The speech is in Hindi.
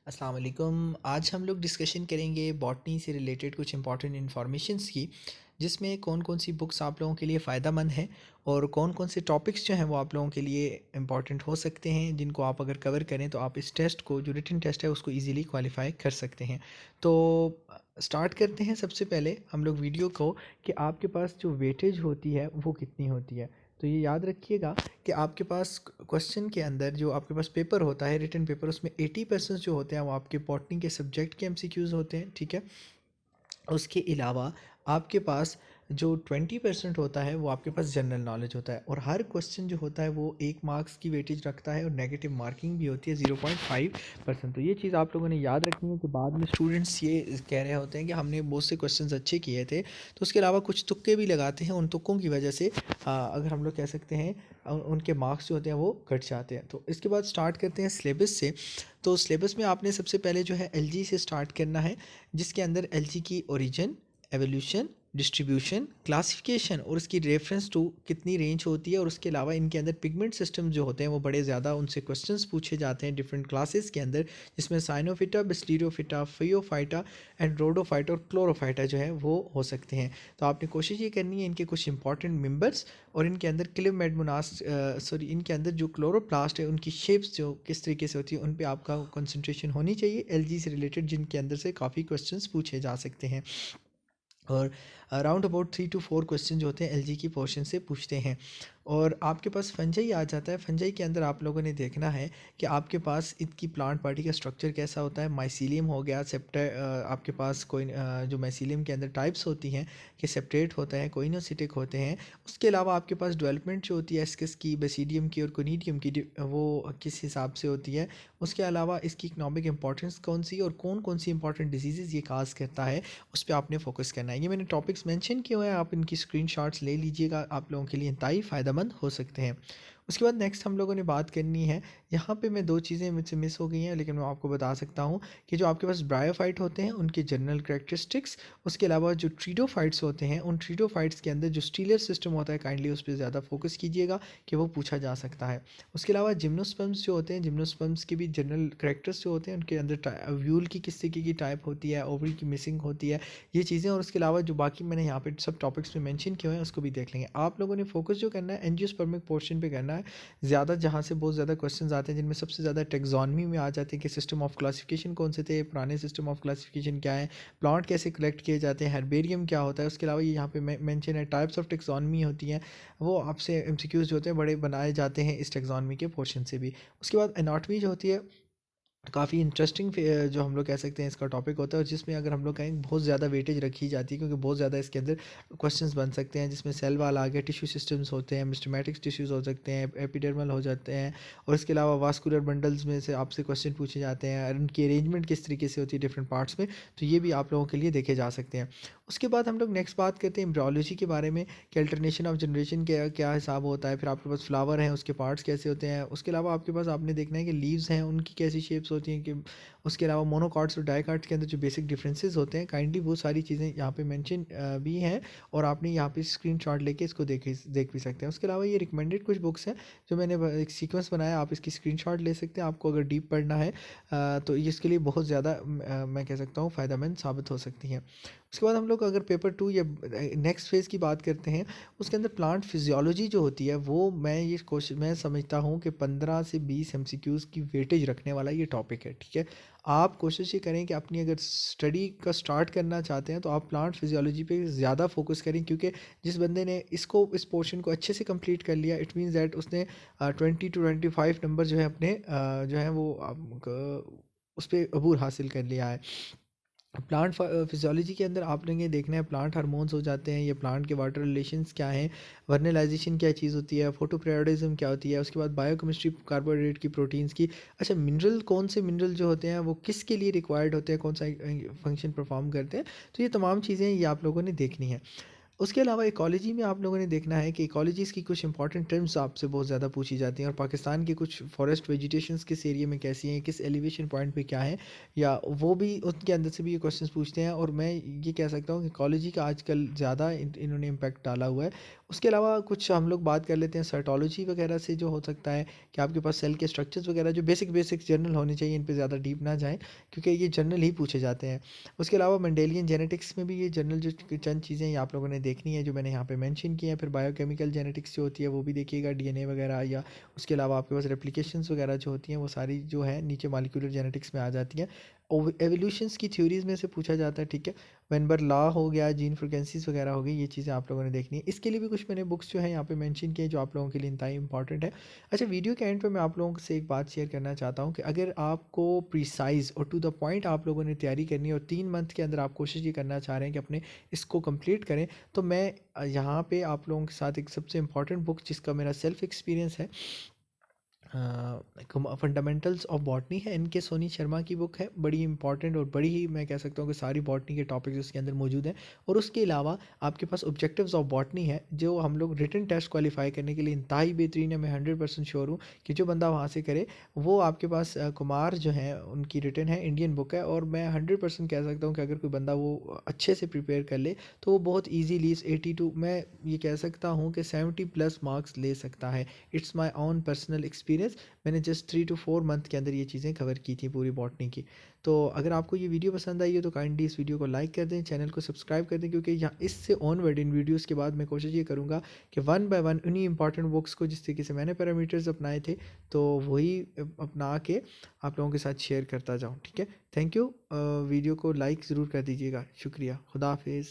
अस्सलाम वालेकुम। आज हम लोग डिस्कशन करेंगे बॉटनी से रिलेटेड कुछ इंपॉर्टेंट इन्फॉर्मेशंस की, जिसमें कौन कौन सी बुक्स आप लोगों के लिए फ़ायदा मंद हैं और कौन कौन से टॉपिक्स जो हैं वो आप लोगों के लिए इंपॉर्टेंट हो सकते हैं, जिनको आप अगर कवर करें तो आप इस टेस्ट को, जो रिटन टेस्ट है, उसको ईज़िली क्वालिफाई कर सकते हैं। तो स्टार्ट करते हैं। सबसे पहले हम लोग वीडियो को कि आपके पास जो वेटेज होती है वो कितनी होती है। तो ये याद रखिएगा कि आपके पास क्वेश्चन के अंदर जो आपके पास पेपर होता है, रिटन पेपर, उसमें 80% जो होते हैं वो आपके बॉटनी के सब्जेक्ट के एमसीक्यूज़ होते हैं, ठीक है। उसके अलावा आपके पास जो 20% होता है वो आपके पास जनरल नॉलेज होता है, और हर क्वेश्चन जो होता है वो 1 मार्क्स की वेटेज रखता है और नेगेटिव मार्किंग भी होती है 0.5%। तो ये चीज़ आप लोगों ने याद रखनी है कि बाद में स्टूडेंट्स ये कह रहे होते हैं कि हमने बहुत से क्वेश्चंस अच्छे किए थे, तो उसके अलावा कुछ तुक्के भी लगाते हैं, उन तुक्कों की वजह से अगर हम लोग कह सकते हैं उनके मार्क्स जो होते हैं वो घट जाते हैं। तो इसके बाद स्टार्ट करते हैं सिलेबस से। तो सिलेबस में आपने सबसे पहले जो है एलजी से स्टार्ट करना है, जिसके अंदर एलजी की ओरिजिन, एवोल्यूशन, डिस्ट्रीब्यूशन, क्लासिफिकेशन और उसकी रेफरेंस टू कितनी रेंज होती है, और उसके अलावा इनके अंदर पिगमेंट सिस्टम जो होते हैं वो बड़े ज़्यादा उनसे क्वेश्चंस पूछे जाते हैं डिफरेंट क्लासेस के अंदर, जिसमें साइनोफिटा, बिस्टीरियोफिटा, फियोफाइटा एंड रोडोफाइटा और क्लोरोफाइटा जो है वो हो सकते हैं। तो आपने कोशिश ये करनी है इनके कुछ इंपॉर्टेंट मेंबर्स और इनके अंदर इनके अंदर जो क्लोरोप्लास्ट है उनकी शेप्स जो किस तरीके से होती है उन पे आपका कंसंट्रेशन होनी चाहिए एलजी से रिलेटेड, जिनके अंदर से काफ़ी क्वेश्चंस पूछे जा सकते हैं। और अराउंड अबाउट 3 to 4 क्वेश्चन जो होते हैं एलजी की पोर्शन से पूछते हैं। और आपके पास फंजाई आ जाता है। फंजाई के अंदर आप लोगों ने देखना है कि आपके पास इनकी प्लांट बॉडी का स्ट्रक्चर कैसा होता है। माइसीलियम हो गया, आपके पास कोई जो माइसीलियम के अंदर टाइप्स होती हैं कि सेप्टेट होता है, कोइनोसिटिक होते हैं। उसके अलावा आपके पास डेवलपमेंट जो होती है एस्किस की, बेसिडियम की और कोनिडियम की, वो किस हिसाब से होती है। उसके अलावा इसकी इकनॉमिक इंपॉर्टेंस कौन सी और कौन कौन सी इंपॉर्टेंट डिजीज़ ये काज करता है, उस पे आपने फोकस करना है। ये मैंने टॉपिक्स मेंशन किए हुए हैं, आप इनकी स्क्रीनशॉट्स ले लीजिएगा, आप लोगों के लिए इंतहाई फ़ायदेमंद हो सकते हैं। उसके बाद नेक्स्ट हम लोगों ने बात करनी है, यहाँ पे मैं 2 चीज़ें मुझसे मिस हो गई हैं लेकिन मैं आपको बता सकता हूँ कि जो आपके पास ब्रायोफाइट होते हैं उनके जनरल करैक्टरिस्टिक्स, उसके अलावा जो ट्रीडोफाइट्स होते हैं उन ट्रीडोफाइट्स के अंदर जो स्टीलियर सिस्टम होता है, काइंडली उस पे ज़्यादा फोकस कीजिएगा कि वो पूछा जा सकता है। उसके अलावा जिम्नोस्पर्म्स जो होते हैं, जिम्नोस्पर्म्स के भी जनरल करैक्टर्स जो होते हैं, उनके अंदर व्यूल की किस तरीके की टाइप होती है, ओवरी की मिसिंग होती है, ये चीज़ें। और उसके अलावा जो बाकी मैंने यहाँ पे सब टॉपिक्स में मेंशन किए हुए हैं उसको भी देख लेंगे। आप लोगों ने फोकस जो करना है एंजियोस्पर्मिक पोर्शन पे करना है ज़्यादा, जहाँ से बहुत ज़्यादा क्वेश्चंस आते हैं, जिनमें सबसे ज़्यादा टेक्सोनमी में आ जाते हैं कि सिस्टम ऑफ क्लासिफिकेशन कौन से थे, पुराने सिस्टम ऑफ क्लासिफिकेशन क्या है, प्लांट कैसे कलेक्ट किए जाते हैं, हर्बेरियम क्या होता है। उसके अलावा ये यहाँ पे मेंशन है टाइप्स ऑफ टेक्सोनमी होती हैं, वो आपसे एमसीक्यूज़ जो होते हैं बड़े बनाए जाते हैं इस टेक्सोनमी के पोर्शन से भी। उसके बाद एनाटॉमी जो होती है काफ़ी इंटरेस्टिंग जो हम लोग कह सकते हैं इसका टॉपिक होता है, और जिसमें अगर हम लोग कहें बहुत ज़्यादा वेटेज रखी जाती है, क्योंकि बहुत ज़्यादा इसके अंदर क्वेश्चंस बन सकते हैं, जिसमें सेल वाल आ गया, टिश्यू सिस्टम्स होते हैं, मिस्टमैटिक्स टिश्यूज़ हो सकते हैं, एपिडर्मल हो जाते हैं, और इसके अलावा वास्कुलर बंडल्स में से आपसे क्वेश्चन पूछे जाते हैं और उनकी अरेंजमेंट किस तरीके से होती है डिफरेंट पार्ट्स में, तो ये भी आप लोगों के लिए देखे जा सकते हैं। उसके बाद हम लोग नेक्स्ट बात करते हैं एम्ब्रियोलॉजी के बारे में कि अल्टरनेशन ऑफ जनरेशन क्या क्या हिसाब होता है, फिर आपके पास फ्लावर हैं उसके पार्ट्स कैसे होते हैं। उसके अलावा आपके पास आपने देखना है कि लीव्स हैं उनकी कैसी शेप्स होती हैं, कि उसके अलावा मोनोकॉट्स और डाइकॉट्स के अंदर जो बेसिक डिफरेंसेस होते हैं, काइंडली वो सारी चीज़ें यहाँ पे मेंशन भी हैं, और आपने यहाँ पे स्क्रीनशॉट लेके इसको देख भी सकते हैं। उसके अलावा ये रिकमेंडेड कुछ बुक्स हैं जो मैंने एक सीक्वेंस बनाया, आप इसकी स्क्रीनशॉट ले सकते हैं। आपको अगर डीप पढ़ना है तो ये इसके लिए बहुत ज़्यादा मैं कह सकता हूँ फ़ायदेमंद साबित हो सकती हैं। उसके बाद हम लोग अगर पेपर 2 या नेक्स्ट फेज़ की बात करते हैं, उसके अंदर प्लांट फिजियोलॉजी जो होती है वो मैं समझता हूँ कि 15 से 20 एमसीक्यूज़ की वेटेज रखने वाला ये टॉपिक है, ठीक है। आप कोशिश ये करें कि अपनी अगर स्टडी का स्टार्ट करना चाहते हैं तो आप प्लांट फिजियोलॉजी पे ज़्यादा फोकस करें, क्योंकि जिस बंदे ने इस पोर्शन को अच्छे से कंप्लीट कर लिया, इट मीन्स दैट उसने 20 to 25 नंबर जो है अपने जो है वो उस पर अबूर हासिल कर लिया है। प्लांट फिजियोलॉजी के अंदर आपने ये देखना है प्लांट हार्मोन्स हो जाते हैं, ये प्लांट के वाटर रिलेशंस क्या हैं, वर्नलाइजेशन क्या चीज़ होती है, फोटोपीरियोडिज्म क्या होती है, उसके बाद बायोकेमिस्ट्री, कार्बोहाइड्रेट की, प्रोटीन्स की। अच्छा, मिनरल कौन से मिनरल जो होते हैं वो किसके लिए रिक्वायर्ड होते हैं, कौन सा फंक्शन परफॉर्म करते हैं, तो ये तमाम चीज़ें ये आप लोगों ने देखनी है। उसके अलावा इकोलॉजी में आप लोगों ने देखना है कि इकोलॉजीज़ की कुछ इंपॉर्टेंट टर्म्स आपसे बहुत ज़्यादा पूछी जाती हैं और पाकिस्तान के कुछ फॉरेस्ट वेजिटेशंस किस एरिया में कैसी हैं, किस एलिवेशन पॉइंट पे क्या है, या वो भी उनके अंदर से भी ये क्वेश्चंस पूछते हैं। और मैं ये कह सकता हूँ कि इकोलॉजी का आजकल ज़्यादा इन्होंने इम्पैक्ट डाला हुआ है। उसके अलावा कुछ हम लोग बात कर लेते हैं साइटोलॉजी वगैरह से, जो हो सकता है कि आपके पास सेल के स्ट्रक्चर्स वगैरह जो बेसिक बेसिक जनरल होने चाहिए, इन पे ज़्यादा डीप ना जाएँ, क्योंकि ये जनरल ही पूछे जाते हैं। उसके अलावा मेंडेलियन जेनेटिक्स में भी ये जनरल जो चंद चीज़ें ये आप लोगों ने देखनी है जो मैंने यहाँ पे मेंशन की हैं। फिर बायोकेमिकल जेनेटिक्स जो होती है वो भी देखिएगा, डीएनए वगैरह, या उसके अलावा आपके पास रेप्लिकेशंस वगैरह जो होती हैं वो सारी जो है नीचे मॉलिक्यूलर जेनेटिक्स में आ जाती हैं। एवोल्यूशंस की थ्योरीज़ में से पूछा जाता है, ठीक है। वेनबर लॉ हो गया, जीन फ्रीक्वेंसीज वगैरह हो गई, ये चीज़ें आप लोगों ने देखनी है। इसके लिए भी कुछ मैंने बुक्स जो है यहाँ पे मेंशन किए जो आप लोगों के लिए इंतहाई इंपॉर्टेंट है। अच्छा, वीडियो के एंड पे मैं आप लोगों से एक बात शेयर करना चाहता हूँ कि अगर आपको प्रिसाइज़ और टू द पॉइंट आप लोगों ने तैयारी करनी है और 3 मंथ के अंदर आप कोशिश ये करना चाह रहे हैं कि अपने इसको कंप्लीट करें, तो मैं यहाँ पे आप लोगों के साथ एक सबसे इम्पॉर्टेंट बुक जिसका मेरा सेल्फ एक्सपीरियंस है, फंडामेंटल्स ऑफ बॉटनी है, इनके सोनी शर्मा की बुक है। बड़ी इंपॉर्टेंट और बड़ी ही मैं कह सकता हूँ कि सारी बॉटनी के टॉपिक्स उसके अंदर मौजूद हैं। और उसके अलावा आपके पास ऑब्जेक्टिव्स ऑफ बॉटनी है जो हम लोग रिटन टेस्ट क्वालिफाई करने के लिए इंतहाई बेहतरीन है। मैं 100% श्योर हूँ कि जो बंदा वहाँ से करे वो आपके पास कुमार जो है उनकी रिटन है, इंडियन बुक है। और मैं 100% कह सकता हूँ कि अगर कोई बंदा वो अच्छे से प्रिपेयर कर ले तो वो बहुत ईजीली इस 82, मैं ये कह सकता हूँ कि 70+ मार्क्स ले सकता है। It's my own personal experience. मैंने जस्ट 3 to 4 मंथ के अंदर ये चीज़ें कवर की थी पूरी बॉटनी की। तो अगर आपको ये वीडियो पसंद आई हो तो काइंडली इस वीडियो को लाइक कर दें, चैनल को सब्सक्राइब कर दें, क्योंकि यहाँ इससे ऑनवर्ड इन वीडियोज़ के बाद मैं कोशिश ये करूँगा कि वन बाय वन उन्हीं इंपॉर्टेंट बुक्स को जिस तरीके से मैंने पैरामीटर्स अपनाए थे तो वही अपना के आप लोगों के साथ शेयर करता जाऊँ, ठीक है। Thank you. वीडियो को लाइक ज़रूर कर दीजिएगा। शुक्रिया। खुदा हाफिज़।